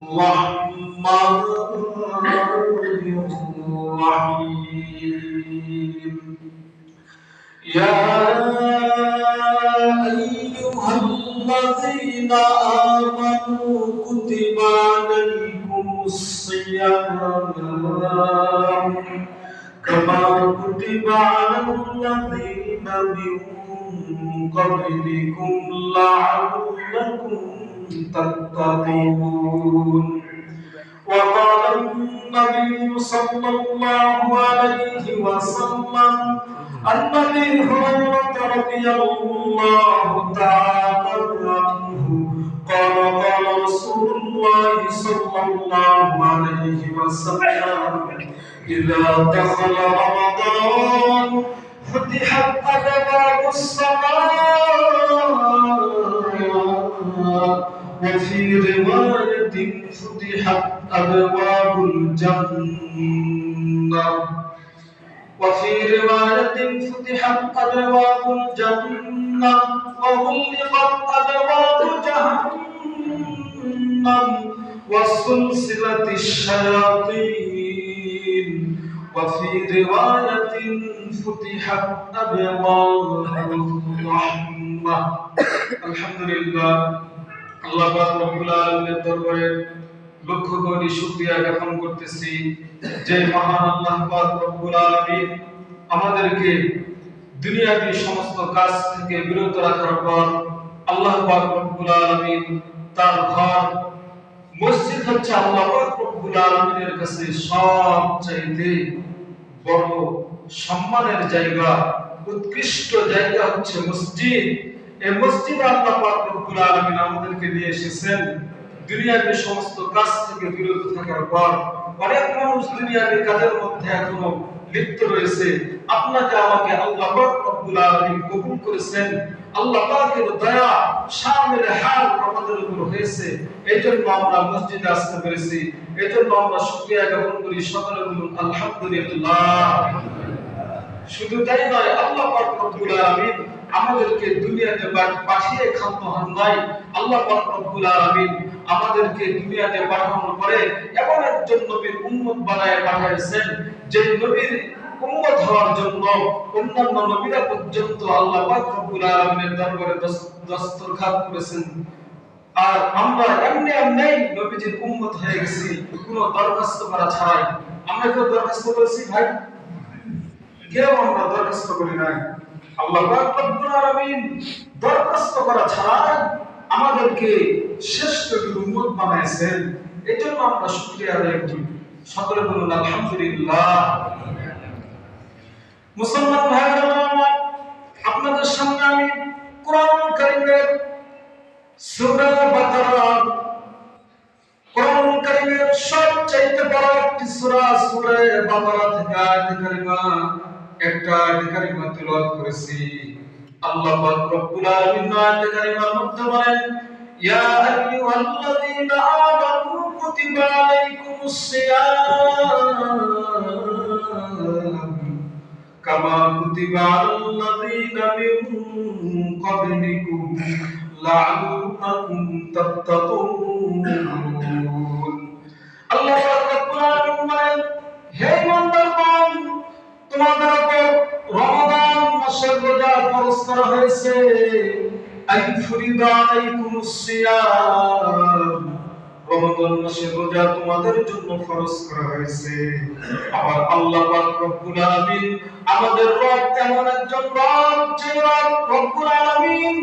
الرحمن الرحيم يا أيها الذين آمنوا كتب عليكم الصيام كما كتب على الذين من قبلكم لعلكم تتقون. وقال النبي صلى الله عليه وسلم عن أبي هريرة رضي الله تعالى عنه قال قال رسول الله صلى الله عليه وسلم إذا دخل رمضان فتحت أبواب السماء وفي رواية فتحت أبواب الجنة وفي رواية فتحت أبواب الجنة وغلقت أبواب جهنم وسلسلة الشياطين وفي رواية فتحت أبواب الرحمة. الحمد لله আল্লাহ পাক রব্বুল আলামিনের দরবারে লক্ষ কোটি শুকরিয়া জ্ঞাপন করতেছি যে মহান আল্লাহ পাক রব্বুল আলামিন আমাদেরকে দুনিয়াবী সমস্ত কাজ থেকে বিরত রাখার পর আল্লাহ পাক রব্বুল আলামিন তার ঘর মসজিদ হচ্ছে আল্লাহ পাক রব্বুল আলামিনের কাছে সবচাইতে বড় সম্মানের জায়গা, উৎকৃষ্ট জায়গা হচ্ছে মসজিদ। এই মসজিদে আল্লাহ পাক রব্বুল আলামিন আমাদেরকে নিয়ে এসেছেন দুনিয়ার সমস্ত কাজ থেকে বিরত থাকার পর। অনেক মানুষ দুনিয়ার কাজের মধ্যে এখনো লিপ্ত রয়েছে। আপনাকে আমাকে আল্লাহ পাক রব্বুল আলামিন কবুল করেছেন। আল্লাহ পাকের দয়া শামিল হাল আমাদের উপর হয়েছে। এইজন্য আমরা মসজিদে আসতে পেরেছি। এইজন্য আমরা শুকরিয়া জ্ঞাপন করি। সকলে বলুন আলহামদুলিল্লাহ। শুধু তাই নয়, আল্লাহ পাক রব্বুল আলামিন আমাদেরকে দুনিয়াতে পাঠিয়ে ক্ষান্ত হন নাই। আল্লাহ পাক রব্বুল আলামিন আমাদেরকে দুনিয়াতে পাঠানোর পরে এমন একজন নবীর উম্মত বানায় পাঠিয়েছেন যে নবীর উম্মত হওয়ার জন্য অন্যান্য নবীরা পর্যন্ত আল্লাহ পাক রব্বুল আলামিনের দরবারে দস্তরখাত করেছেন। আর আমরা এমনি নবীজির উম্মত হয়ে গেছি কোনো দরখাস্ত করা ছাড়াই। আমরা কেউ দরখাস্ত করেছি ভাই? কেউ আমরা দরখাস্ত করি নাই। আল্লাহ পাক রব্বুল আলামিন দরখাস্ত করা ছাড়া আমাদেরকে শ্রেষ্ঠ উম্মত বানাইছেন। এজন্য আমরা শুকরিয়া আদায় করি। সকলে বলুন আলহামদুলিল্লাহ। মুসলমান ভাইরা আমার, আপনাদের সামনে আমি কোরআন কারীমের সূরা বাকারা, কোরআন কারীমের সবচেয়ে বড় একটি সূরা, সূরা বাকারা থেকে আয়াত কারিমা একটা আয়াত কারিমা তেলাওয়াত করেছি। আল্লাহ পাক রব্বুল আলামিন আয়াত কারিমার মধ্যে বলেন, ইয়া আইয়ুহাল্লাযীনা আমানু কুতিবা আলাইকুমুস সিয়াম কামা কুতিবা আলাল্লাযীনা মিন ক্বাবলিকুম লাআল্লাকুম তাত্তাকুন। আল্লাহ পাক রব্বুল আলামিন বলেন, হে ইমানদারগণ, তোমাদের উপর রমাদান মাসের রোজা ফরজ করা হয়েছে। আই ফুরিদা আলাইকুমুস সিয়াম, রমাদান মাসের রোজা তোমাদের জন্য ফরজ করা হয়েছে। আবার আল্লাহ পাক রব্বুল আলামিন আমাদের রব এমন একজন রব যে রব রব্বুল আলামিন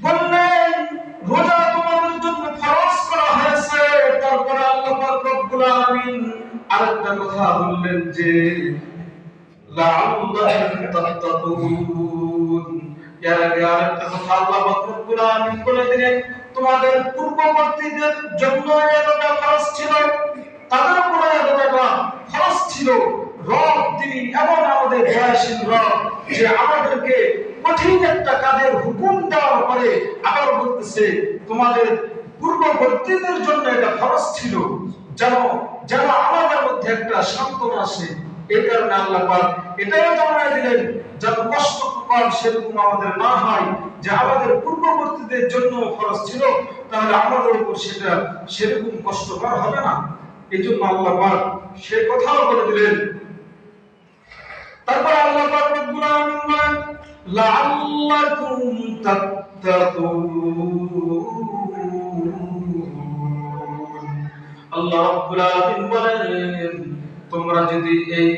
বললেন রোজা তোমাদের জন্য ফরজ করা হয়েছে। তারপরে আল্লাহ পাক রব্বুল আলামিন আরেকটা কথা বললেন যে লাআল্লাকুম তাত্তাকুন। এর আগে আরেকটা কথা আল্লাহ পাক রব্বুল আলামিন বলে দিলেন, তোমাদের পূর্ববর্তীদের জন্য এতটা ফরজ ছিল, তাদের উপরে এতটা ফরজ ছিল। রব তিনি এমন আমাদের দয়াশীল রব যে আমাদেরকে কঠিন একটা কাজের হুকুম দেওয়ার পরে আবার বলতেছে তোমাদের পূর্ববর্তীদের জন্য এটা ফরজ ছিল, যেন আমাদের মধ্যে একটা সান্ত্বনা আসে। এই কারণে আল্লাহ পাক এটাই জানাই দিলেন যেন কষ্টকর সেরকম আমাদের না হয়, যে আমাদের পূর্ববর্তীদের জন্য ফরজ ছিল তাহলে আমাদের উপর সেটা সেরকম কষ্টকর হবে না। এই জন্য আল্লাহ পাক সে কথাও বলে দিলেন। তারপর আল্লাহ পাক রব্বুল আলামিন বলেন লাআল্লাকুম তাত্তাকুন। আল্লাহ রাব্বুল আলামিন বলেন তোমরা যদি এই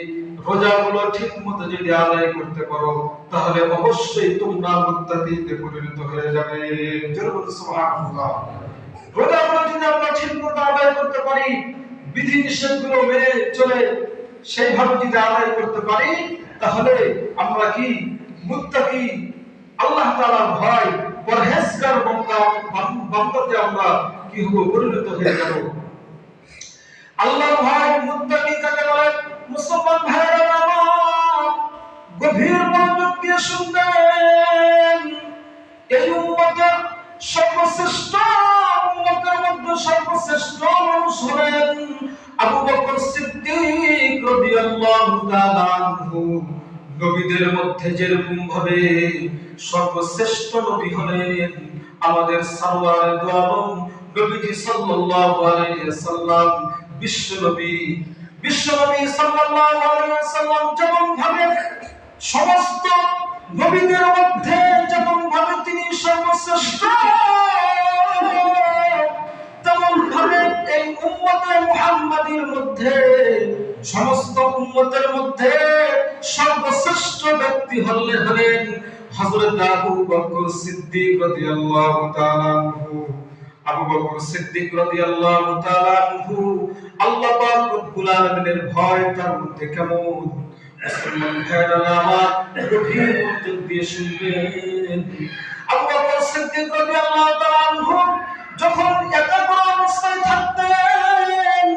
রোজাগুলো ঠিকমতো যদি আদায় করতে পারো তাহলে অবশ্যই তোমরা মুত্তাকিতে পরিণত হয়ে যাবে। জোরে সুবহানাল্লাহ। রোজাগুলো যদি আমরা ঠিকমতো আদায় করতে পারি, বিধি নিষেধগুলো মেনে চলে সেইভাবে যদি আদায় করতে পারি, তাহলে আমরা কি মুত্তাকি, আল্লাহ তাআলার ভয় পরহেজগার বান্দাতে আমরা কি হব, পরিণত হয়ে যাব। আল্লাহর ভয় মুত্তাকি কাকে বলে? মুসলমান ভাইরা আমার গভীর মনোযোগ দিয়ে শুনবেন। এই উম্মতের সর্বশ্রেষ্ঠ, উম্মতের মধ্যে সর্বশ্রেষ্ঠ মানুষ হলেন আবু বকর সিদ্দিক রাদিয়াল্লাহু তাআলা আনহু। নবীদের মধ্যে যেরকম ভাবে সর্বশ্রেষ্ঠ নবী হলেন আমাদের সরওয়ারে দু আলম নবীজি সাল্লাল্লাহু আলাইহি ওয়াসাল্লাম, বিশ্বনবী সাল্লাল্লাহু আলাইহি ওয়াসাল্লাম যেমন ভাবে সমস্ত নবীদের মধ্যে যেমন ভাবে তিনি সর্বশ্রেষ্ঠ, তেমন ভাবে এই উম্মতে মুহাম্মাদীর মধ্যে সমস্ত উম্মতের মধ্যে সর্বশ্রেষ্ঠ ব্যক্তি হলেন হযরত আবু বকর সিদ্দিক রাদিয়াল্লাহু তাআলা আনহু। আবু বকর সিদ্দিক রাদিয়াল্লাহু তাআলা আনহু আল্লাহ পাক রব্বুল আলামিনের ভয় তার মধ্যে কেমন, মুসলমান ভাইরা আমার গভীর মনোযোগ দিয়ে শুনবেন। আবু বকর সিদ্দিক রাদিয়াল্লাহু তাআলা আনহু যখন একাগ্র অবস্থায় থাকতেন,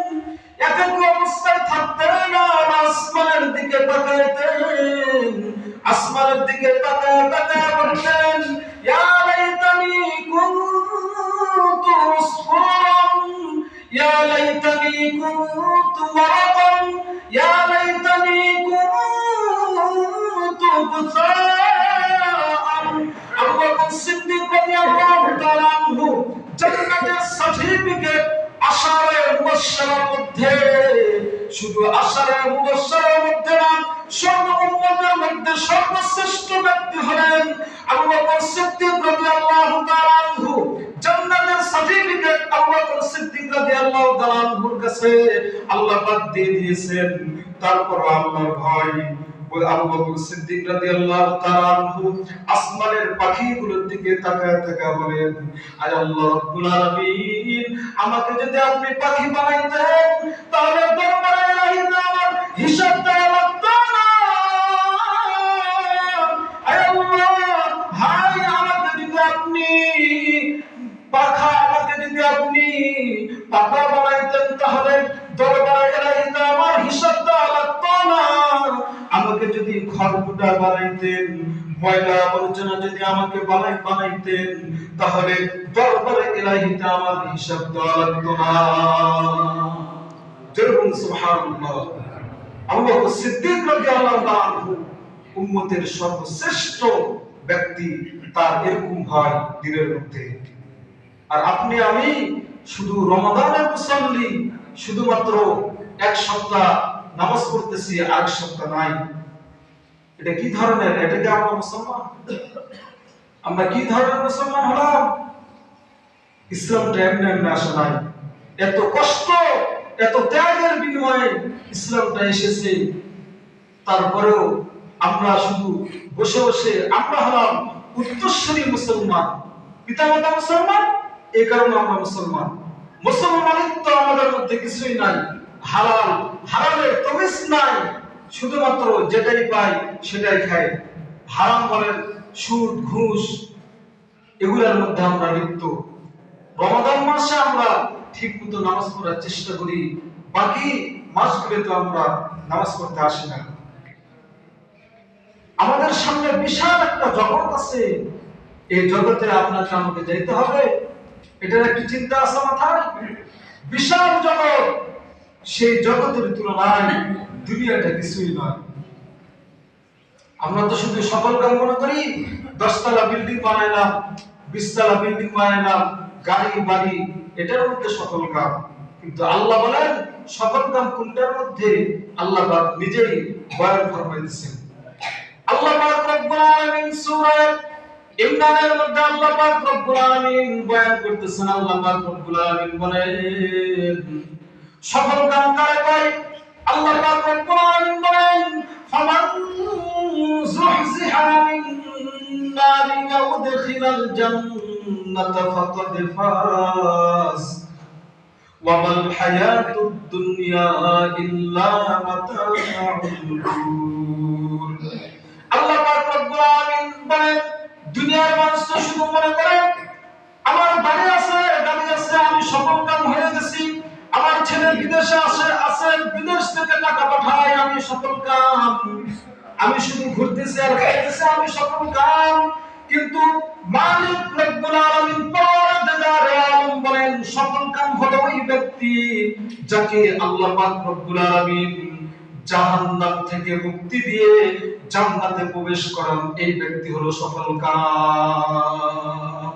আর আসমানের দিকে তাকাতেন, আসমানের দিকে তাকায় বলতেন ইয়া লাইতানি কুনতু উসফুরান, ইয়া লাইতানি কুনতু ওয়ারাকান, ইয়া লাইতানি কুনতু গুসাআন। আবু বকর সিদ্দিক রাদিয়াল্লাহু তাআলা আনহু জান্নাতের সার্টিফিকেট আশারে মুবাশশারার মধ্যে, শুধু আশারে মুবাশশারার মধ্যে না, সর্ব উম্মতের মধ্যে সর্বশ্রেষ্ঠ ব্যক্তি হলেন আবু বকর সিদ্দিক রাদিয়াল্লাহু তাআলা আনহু। জান্নাতের সার্টিফিকেট আবু বকর সিদ্দিক রাদিয়াল্লাহু তাআলা আনহুর কাছে আল্লাহ পাক দিয়ে দিয়েছেন। তারপর আল্লাহর ভয় আবু বকর সিদ্দিক রাদিয়াল্লাহু তাআলা আনহু আসমানের পাখিগুলোর দিকে তাকায় বলেন আয় আল্লাহ রাব্বুল আলামিন, আমাকে যদি আপনি পাখি বানাইতেন তাহলে দরবারে ইলাহিতে আমার হিসাব দেওয়া লাগতো না। আয় আল্লাহ, হায় আমাকে যদি আপনি পাখা বানাইতেন তাহলে দরবারে ইলাহিতে আমার হিসাব দেওয়া লাগতো না। আমাকে যদি খড়কুটা বানাইতেন, ময়লা আবর্জনা যদি আমাকে বানাইতেন তাহলে দরবারে ইলাহিতে আমার হিসাব দেওয়া লাগতো না। যেরকম সুবহানাল্লাহ। আবু বকর সিদ্দিক রাদিয়াল্লাহু তাআলা আনহু উম্মতের সর্বশ্রেষ্ঠ ব্যক্তি, তার এরকম হয় দিনের মধ্যে। আর আপনি আমি শুধু রমাদানের মুসল্লি, শুধুমাত্র এক সপ্তাহ নামাজ পড়তেছি আর এক সপ্তাহ নাই, এটা কি ধরনের? এটা কি আমরা মুসলমান? আমরা কি ধরনের মুসলমান হলাম? ইসলামটা এমনি আসে নাই। এত কষ্ট, এত ত্যাগের বিনিময়ে ইসলামটা এসেছে, তারপরেও আমরা শুধু বসে বসে আমরা হলাম উত্তরসূরি মুসলমান, পিতামাতা মুসলমান, এই কারণে আমরা মুসলমান। মুসলমানিত্ব আমাদের মধ্যে কিছুই নাই, হালাল হারামের তমিজ নাই, শুধুমাত্র যেটাই পাই সেটাই খাই। হারাম বলেন, সুদ, ঘুষ, এগুলোর মধ্যে আমরা লিপ্ত। রমাদান মাসে আমরা ঠিক মতো নামাজ পড়ার চেষ্টা করি, বাকি মাসগুলো তো আমরা নামাজ পড়তে আসি না। আমাদের সামনে বিশাল একটা জগৎ আছে, এই জগতে আপনাকে আমাকে যেতে হবে, এটার একটি চিন্তা আছে মাথায়? বিশাল জগৎ, সেই জগতের তুলনায় দুনিয়াটা কিছুই নয়। আমরা তো শুধু সফল কাম মনে করি, 10 তলা বিল্ডিং বানাইলাম, 20 তলা বিল্ডিং বানাইলাম, গাড়ি বাড়ি, এটার মধ্যে সফল কাম। কিন্তু আল্লাহ বলেন সফল কাম কোনটার মধ্যে? আল্লাহ পাক নিজেই বয়ান ফরমাইতেছেন। আল্লাহ পাক রব্বুল আলামিন সূরা ইমরানের মধ্যে আল্লাহ পাক রব্বুল আলামিন বয়ান করতেছেন। আল্লাহ পাক রব্বুল আলামিন বলেন সফল কাম কারে কয়? আল্লাহ পাক রব্বুল আলামিন বলেন ফামান যুহজিহা আনিন নারি ওয়া উদখিলাল জান্নাতা ফাকাদ ফাজ ওয়া মাল হায়াতুদ দুনিয়া ইল্লা মাতাউল গুরুর। আল্লাহ পাক রব্বুল আলামিন বলেন দুনিয়ার মানুষ তো শুধু মনে করে আমার বাড়ি আছে, গাড়ি আছে, আমি সফল কাম হয়ে গেছি, আমার ছেলে বিদেশে আছে, বিদেশ থেকে টাকা পাঠায়, আমি সফল কাম, আমি শুধু ঘুরতেছি আর খাইতেছি, আমি সফল কাম। কিন্তু মালিক রব্বুল আলামিন পরওয়ারদিগার আলম বলেন সফল কাম হলো ওই ব্যক্তি যাকে আল্লাহ পাক রব্বুল আলামিন জাহান্নাম থেকে মুক্তি দিয়ে জান্নাতে প্রবেশ করান, এই ব্যক্তি হলো সফল কাম।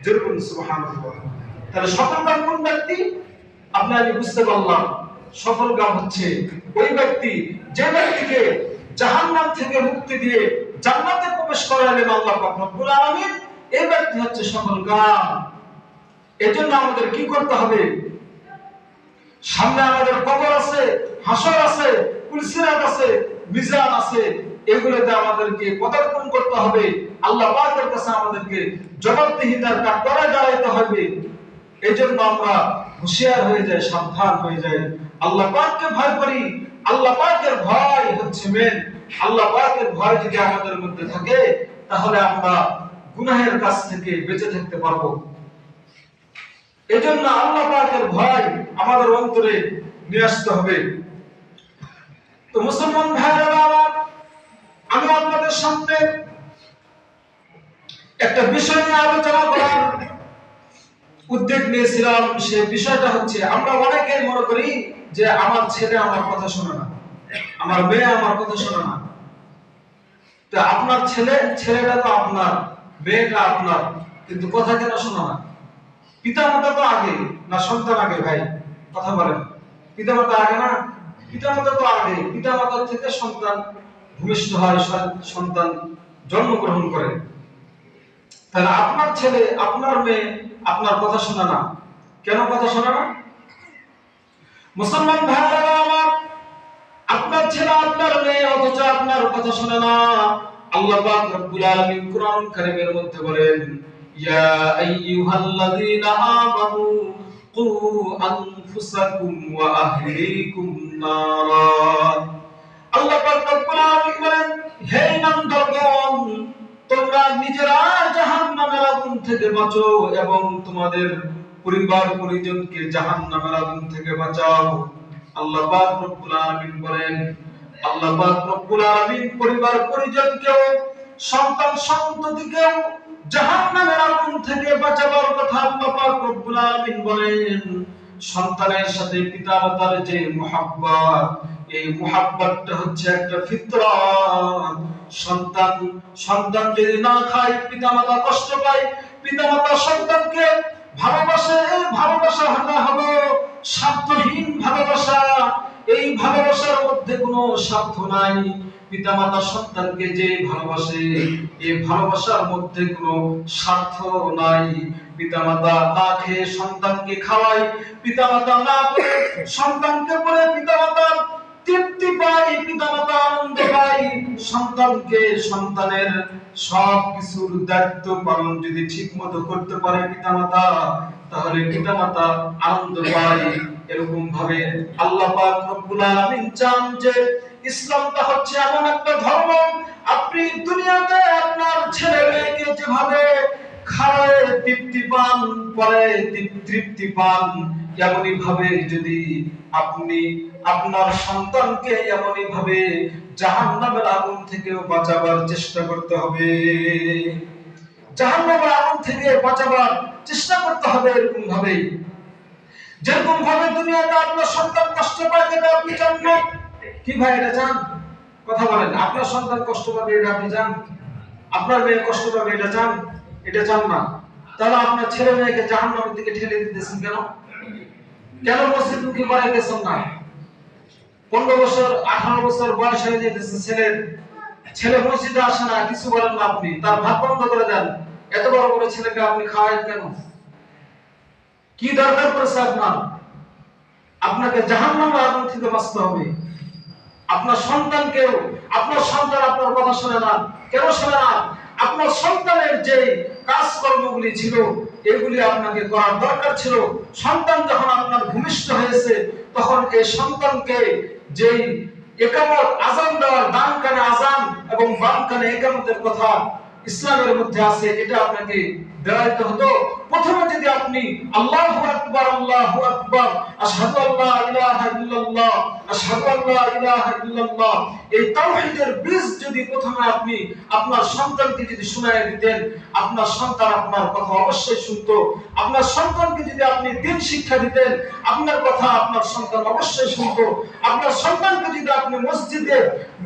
যেরকম সুবহানাল্লাহ। তাহলে সফল কাম কোন ব্যক্তি? আমি বুঝতে পারলাম সফল কাম হচ্ছে ওই ব্যক্তি যে ব্যক্তিকে জাহান্নাম থেকে মুক্তি দিয়ে জান্নাতে প্রবেশ করালেন আল্লাহ পাক রব্বুল আলামিন, এই ব্যক্তি হচ্ছে সফল কাম। এজন্য আমাদের কি করতে হবে? সামনে আমাদের কবর আছে, হাসর আছে, পুলসিরাত আছে, মিজান আছে, এগুলোতে আমাদেরকে পদার্পণ করতে হবে। আল্লাহ পাকের কাছে আমাদেরকে জবাবদিহিতার কাঠগড়ায় দাঁড়াইতে হবে। এজন্য আমরা হুঁশিয়ার হয়ে যাই, সাবধান হয়ে যাই, আল্লাহ পাককে ভয় করি। আল্লাহ পাকের ভয় হচ্ছে মেন। আল্লাহ পাকের ভয় যদি আমাদের মধ্যে থাকে তাহলে আমরা গুনাহের কাছ থেকে বেঁচে থাকতে পারবো। এজন্য আল্লাহ পাকের ভয় আমাদের অন্তরে নিয়ে আসতে হবে। তো মুসলমান ভাইরা আমার, আমি আপনাদের সামনে একটা বিষয় নিয়ে আলোচনা করার উদ্যোগ নিয়েছিলাম। সে বিষয়টা হচ্ছে আমরা অনেকেই মনে করি যে আমার ছেলে আমার কথা শোনে না, আমার মেয়ে আমার কথা শোনে না। তো আপনার ছেলেটা তো আপনার, মেয়েটা আপনার, কিন্তু কথা কেন শোনা না? পিতামাতা তো আগে না সন্তান আগে? ভাই কথা বলেন, পিতামাতা আগে না? পিতামাতা তো আগে, পিতামাতার থেকে সন্তান ভূমিষ্ঠ হয়, সন্তান জন্মগ্রহণ করে। তাহলে আপনার ছেলে আপনার মেয়ে আপনার কথা শোনে না, কেন কথা শোনে না? মুসলমান ভাইরা আমার, আপনার ছেলে আপনার মেয়ে অথচ আপনার কথা শোনে না। আল্লাহ পাক রব্বুল আলামিন কুরআন কারীমের মধ্যে বলেন ইয়া আইয়ুহাল্লাযীনা আমানু কু আনফুসাকুম ওয়া আহলিকুম নারা। আল্লাহ পাক রব্বুল আলামিন বলেন হে ইমানদারগণ, তোমরা নিজেরা জাহান্নামের আগুন থেকে বাঁচো এবং তোমাদের পরিবার পরিজনকে জাহান্নামের আগুন থেকে বাঁচাও। আল্লাহ পাক রব্বুল আলামিন বলেন, আল্লাহ পাক রব্বুল আলামিন পরিবার পরিজনকেও সন্তান সন্ততিকেও জাহান্নামের আগুন থেকে বাঁচাবার কথা আল্লাহ পাক রব্বুল আলামিন বলেন। সন্তানের সাথে পিতামাতার যে মুহাব্বত, এই মুহাব্বতটা হচ্ছে একটা ফিতরাত। সন্তান যদি না খায় পিতামাতা কষ্ট পায়, পিতামাতা সন্তানকে ভালোবাসে, এই ভালোবাসা হলো স্বার্থহীন ভালোবাসা। এই ভালোবাসার মধ্যে কোনো স্বার্থ নাই। পিতামাতা সন্তানকে যে ভালোবাসে, এই ভালোবাসার মধ্যে কোনো স্বার্থ নাই। পিতামাতা না খেয়ে সন্তানকে খাওয়ায়, পিতামাতা না করে সন্তানকে পড়ে পিতামাতা তৃপ্তি পায়, পিতামাতা আনন্দ পায়। সন্তানকে সন্তানের সব কিছুর দায়িত্ব পালন যদি ঠিক মতো করতে পারে পিতামাতা, তাহলে পিতামাতা আনন্দ পায়। এরকম ভাবে আল্লাহ পাক রব্বুল আলামিন চান যে ইসলামটা হচ্ছে এমন একটা ধর্ম, আপনি দুনিয়াতে আপনার ছেলে মেয়েকে যেভাবে খাওয়ায় তৃপ্তি পান, পরে তৃপ্তি পান, এমনই ভাবে যদি আপনি আপনার সন্তানকে এমনই ভাবে জাহান্নামের আগুন থেকে বাঁচাবার চেষ্টা করতে হবে। জাহান্নামের আগুন থেকে বাঁচাবার চেষ্টা করতে হবে এরকম ভাবে, যেরকম ভাবে দুনিয়াতে আপনার সন্তান কষ্ট পায় যেটা আপনি চান না, কি ভাই এটা চান? কথা বলেন। আপনার সন্তান কষ্ট পাবে এটা আপনি চান? আপনার মেয়ে কষ্ট পাবে এটা চান? এটা চান না। তাহলে আপনার ছেলে মেয়েকে জাহান্নামের দিকে ঠেলে দিতেছেন কেন? কেন মসজিদমুখী করাইতেছেন না? 15 বছর 18 বছর বয়স হয়ে যেতেছে ছেলে মসজিদে আসে না, কিছু বলেন না আপনি, তার ভাত বন্ধ করে দেন। এত বড় বড় ছেলেকে আপনি খাওয়ান কেন? কি দরকার পড়েছে আপনার? আপনাকে জাহান্নামের আগুন থেকে বাঁচতে হবে। আপনার সন্তান আপনার কথা শোনে না। কেন শোনে না? আপনার সন্তানের যে কাজকর্মগুলি ছিল এগুলি আপনাকে করার দরকার ছিল। সন্তান যখন আপনার ভূমিষ্ঠ হয়েছে তখন এই সন্তানকে যেই একামত আযান দেওয়ার, ডান কানে আযান এবং বাম কানে একামতের কথা ইসলামের মধ্যে আছে, এটা আপনাকে দেওয়াইতে হতো। প্রথমে যদি আপনি আল্লাহু আকবার আল্লাহু আকবার আশহাদু আল্লা ইলাহা ইল্লাল্লাহ আশহাদু আল্লা ইলাহা ইল্লাল্লাহ এই তাওহীদের বীজ যদি প্রথমে আপনি আপনার সন্তানকে যদি শোনায় দিতেন, আপনার সন্তান আপনার কথা অবশ্যই শুনতো। আপনার সন্তানকে যদি আপনি দ্বীন শিক্ষা দিতেন, আপনার কথা আপনার সন্তান অবশ্যই শুনতো। আপনার সন্তানকে যদি আপনি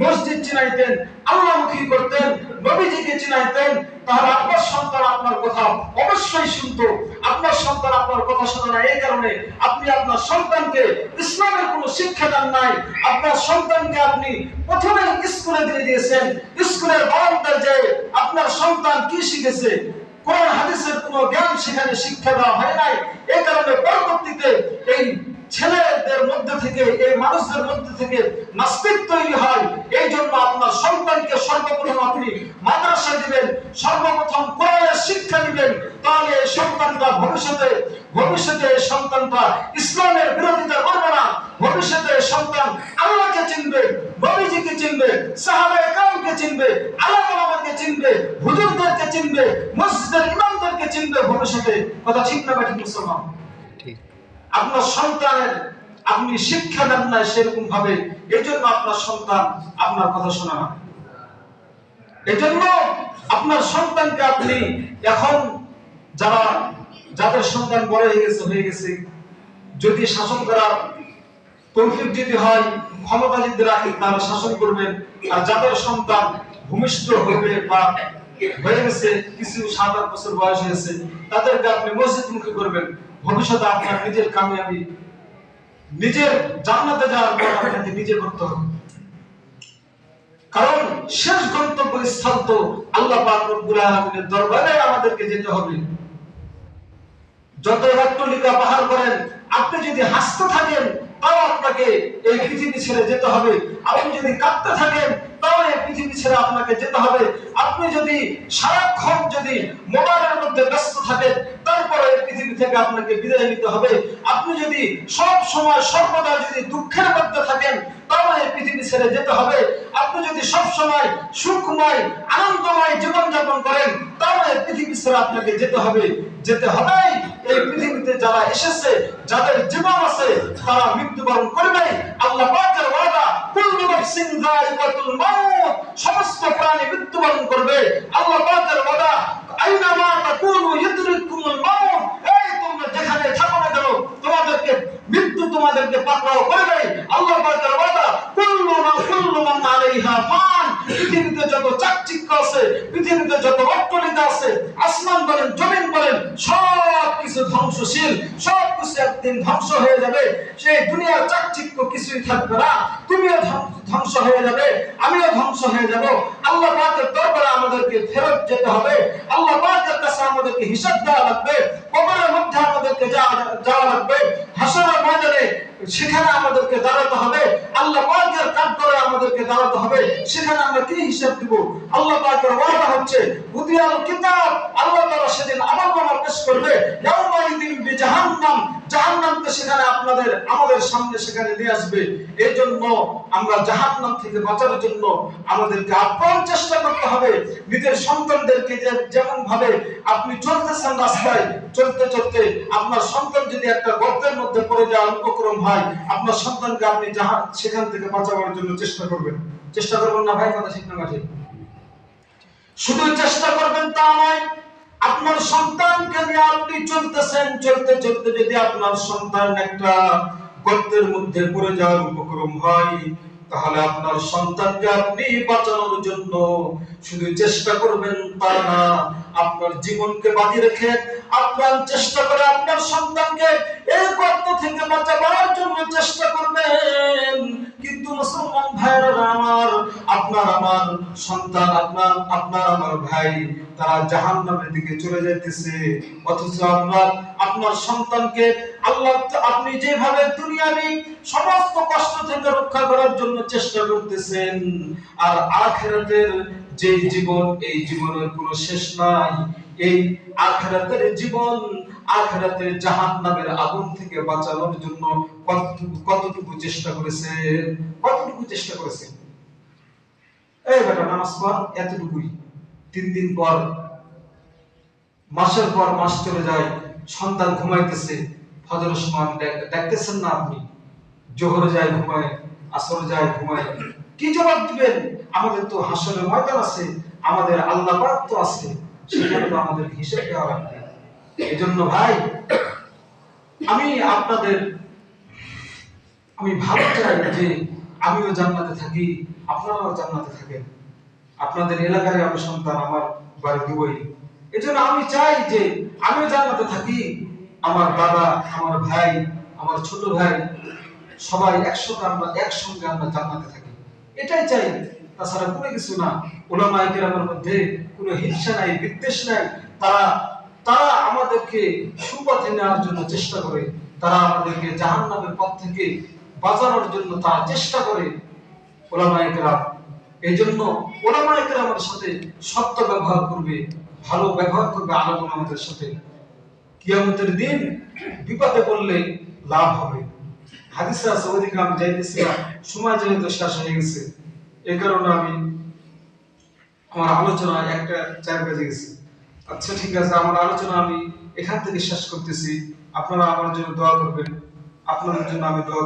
মসজিদ চিনাইতেন, আল্লাহমুখী করতেন, নবীজিকে চিনাইতেন, তাহলে আপনার সন্তান আপনার কথা অবশ্যই শুনতো। আপনার সন্তান আপনার কথা শোনে না এই কারণে আপনি আপনার সন্তানকে ইসলামের কোনো শিক্ষা দেন নাই। আপনার সন্তানকে আপনি প্রথমে স্কুলে দিয়ে দিয়েছেন। স্কুলের বারান্দায় যে আপনার সন্তান কি শিখেছে? কোরআন হাদিসের কোনো জ্ঞান সেখানে শিক্ষা দেওয়া হয় নাই। এই কারণে পরবর্তীতে এই ছেলেদের মধ্যে থেকে, এই মানুষদের মধ্যে থেকে নাস্তিক তৈরি হয়। এই জন্য আপনার সন্তানকে সর্বপ্রথম আপনি মাদ্রাসা দিবেন, সর্বপ্রথম কোরআনের শিক্ষা দিবেন। তাহলে এই সন্তানটা ভবিষ্যতে এই সন্তানটা ইসলামের বিরোধিতা করবে না। ভবিষ্যতে এই সন্তান আল্লাহকে চিনবে, নবীজিকে চিনবে, সাহাবায়ে কেরামকে চিনবে, আলেম ওলামাকে চিনবে, হুজুরদেরকে চিনবে, মসজিদের ইমামদেরকে চিনবে ভবিষ্যতে। কথা ঠিক না ঠিক মুসলমান? ঠিক। আপনার সন্তানের আপনি শিক্ষা দেন না সেরকম ভাবে, এই জন্য আপনার সন্তান আপনার কথা শোনে না। এই জন্য আপনার সন্তানকে আপনি এখন যাদের সন্তান বড় হয়ে গেছে যদি শাসন করার তৌফিক যদি হয়, ক্ষমতা যদি রাখে তারা শাসন করবেন। আর যাদের সন্তান ভূমিষ্ঠ হবে বা হয়ে গেছে, কিছু 7-8 বছর বয়স হয়েছে, তাদেরকে আপনি মসজিদমুখী করবেন। ভবিষ্যতে আপনার নিজের কামিয়াবি, নিজের জান্নাতে যাওয়ার পর আপনাকে নিজে করতে হবে। কারণ শেষ গন্তব্যস্থল তো আল্লাহ পাক রব্বুল আলামিনের দরবারে আমাদেরকে যেতে হবে। যত অট্টালিকা পাহাড় করেন, আপনি যদি হাসতে থাকেন তাও আপনাকে এই পৃথিবী ছেড়ে যেতে হবে। আপনি যদি কাঁদতে থাকেন তাও এই পৃথিবী ছেড়ে আপনাকে যেতে হবে। আপনি যদি সারাক্ষণ যদি মোবাইলের মধ্যে ব্যস্ত থাকেন, তারপরে এই পৃথিবী থেকে আপনাকে বিদায় নিতে হবে। আপনি যদি সব সময় সর্বদা যদি দুঃখের মধ্যে থাকেন, তাও এই পৃথিবী ছেড়ে যেতে হবে। আপনি যদি সব সময় সুখময় আনন্দময় জীবন যাপন করেন, তাও এই পৃথিবী ছেড়ে আপনাকে যেতে হবে। এই পৃথিবীতে যারা এসেছে, যাদের জীবন আছে, তারা মৃত্যুবরণ করবে। আল্লাহ পাকের ওয়াদা, কুল্লু নাফসিন যায়িকাতুল মাউত, সমস্ত প্রাণী মৃত্যুবরণ করবে। আল্লাহ পাকের ওয়াদা, আইনামা তাকুনু ইউদরিকুমুল মাউত, এই তোমরা যেখানে থাকো না কেন তোমাদেরকে পাকড়াও করবে। আল্লাহ পাকের ওয়াদা, কুল্লু মান আলাইহা ফান, পৃথিবীতে যত চাকচিক্য আছে, পৃথিবীতে যত অট্টালিকা আছে, আসমান বলেন জমিন বলেন, সব কিছু ধ্বংসশীল, সব কিছু একদিন ধ্বংস হয়ে যাবে। সেই দুনিয়ার চাকচিক্য কিছুই থাকবে না। তুমিও ধ্বংস হয়ে যাবে, আমিও ধ্বংস হয়ে যাব। আল্লাহ পাকের দরবারে আমাদেরকে ফেরত যেতে হবে। আল্লাহ পাকের কাছে আমাদেরকে হিসাব দেওয়া লাগবে। কবরের মধ্যে আমাদেরকে যাওয়া লাগবে। হাসরের ময়দানে সেখানে আমাদেরকে দাঁড়াতে হবে। আল্লাহ পাকের কাঠগড়ায় আমাদেরকে দাঁড়াতে হবে। সেখানে আমরা কি হিসাব দিব? আল্লাহ পাকের ওয়াদা হচ্ছে, উদিয়াল কিতাব, আল্লাহ তাআলা সেদিন আমলনামা পেশ করবে। ইয়াউমাইদিন বিজাহান্নাম, জাহান্নামকে সেখানে আমাদের সামনে সেখানে নিয়ে আসবে। এই জন্য আমরা জাহান্নাম থেকে বাঁচার জন্য আমাদেরকে আপ্রাণ চেষ্টা করতে হবে। নিজের সন্তানদেরকে যেমন ভাবে আপনি চলতেছেন রাস্তায়, চলতে চলতে আপনার সন্তান যদি একটা গর্তের মধ্যে পড়ে যাওয়ার উপক্রম হয়, আপনার সন্তানকে আপনি সেখান থেকে বাঁচাবার জন্য চেষ্টা করবেন না ভাই? কথা ঠিক না ঠিক? শুধু চেষ্টা করবেন তা নয়, আপনার সন্তানকে নিয়ে আপনি চলতেছেন, চলতে চলতে যদি আপনার সন্তান একটা গর্তের মধ্যে পড়ে যাওয়ার উপক্রম হয়, তাহলে আপনার সন্তানকে আপনি বাঁচানোর জন্য শুধু চেষ্টা করবেন তা না, আপনার জীবনকে বাজি রেখে আপনার চেষ্টা করে আপনার সন্তানকে এই গর্ত থেকে বাঁচাবার জন্য চেষ্টা করবেন। কিন্তু মুসলমান ভাইরা আমার, আপনার আমার সন্তান, আপনার আমার ভাই, তারা জাহান্নামের দিকে চলে যাইতেছে, অথচ আপনার সন্তানকে আল্লাহ, আপনি যেভাবে দুনিয়াবি সমস্ত কষ্ট থেকে রক্ষা করার জন্য চেষ্টা করতেছেন, আর আখিরাতের যে জীবন, এই জীবনের কোনো শেষ নাই। এই আখিরাতের জীবন, আখিরাতের জাহান্নামের আগুন থেকে বাঁচানোর জন্য কতটুকু চেষ্টা করেছেন, কতটুকু চেষ্টা করেছেন? এই বেটা নামাজ পড়, এতটুকুই। 3 দিন পর, মাসের পর মাস চলে যায়, সন্তান ঘুমাইতেছে, ফজরের সময় দেখতেছেন না আপনি, জোহরে যায় ঘুমায়, আসরে যায় ঘুমায়, কি জবাব দিবেন? আমাদের তো হাসরের ময়দান আছে, আমাদের আল্লাহ পাক তো আছে, সেখানে তো আমাদের হিসাব দেওয়া লাগবে। এজন্য ভাই, আমি ভালো চাই যে আমিও জান্নাতে থাকি, আপনারাও জান্নাতে থাকেন। আপনাদের এলাকার আমি সন্তান, আমার বাড়ি দুবাই। এজন্য আমি চাই যে আমিও জান্নাতে থাকি, আমার দাদা, আমার ভাই, আমার ছোট ভাই, সবাই একসঙ্গে আমরা জান্নাতে থাকি, এটাই চাই। তাছাড়া কোনো কিছু না। উলামায়ে কেরামের মধ্যে কোনো হিংসা নাই, বিদ্বেষ নাই। তারা তারা আমাদেরকে সুপথে নেওয়ার জন্য চেষ্টা করে, তারা আমাদেরকে জাহান্নামের পথ থেকে বাঁচানোর জন্য তারা চেষ্টা করে, উলামায়ে কেরাম। এই জন্য উলামায়ে কেরামের সাথে সত্য ব্যবহার করবে, ভালো ব্যবহার করবে আলেম ওলামাদের সাথে। কিয়ামতের দিন বিপদে পড়লে লাভ হবে। হাদিসে আছে, ওইদিকে আমি যাইতেছিলাম, সময় যেহেতু শেষ হয়ে গেছে, এই কারণে আমি আমার আলোচনা 1:04 বেজে গেছে। আচ্ছা ঠিক আছে, আমার আলোচনা আমি এখান থেকে শেষ করতেছি। আপনারা আমার জন্য দোয়া করবেন, আপনাদের জন্য আমি দোয়া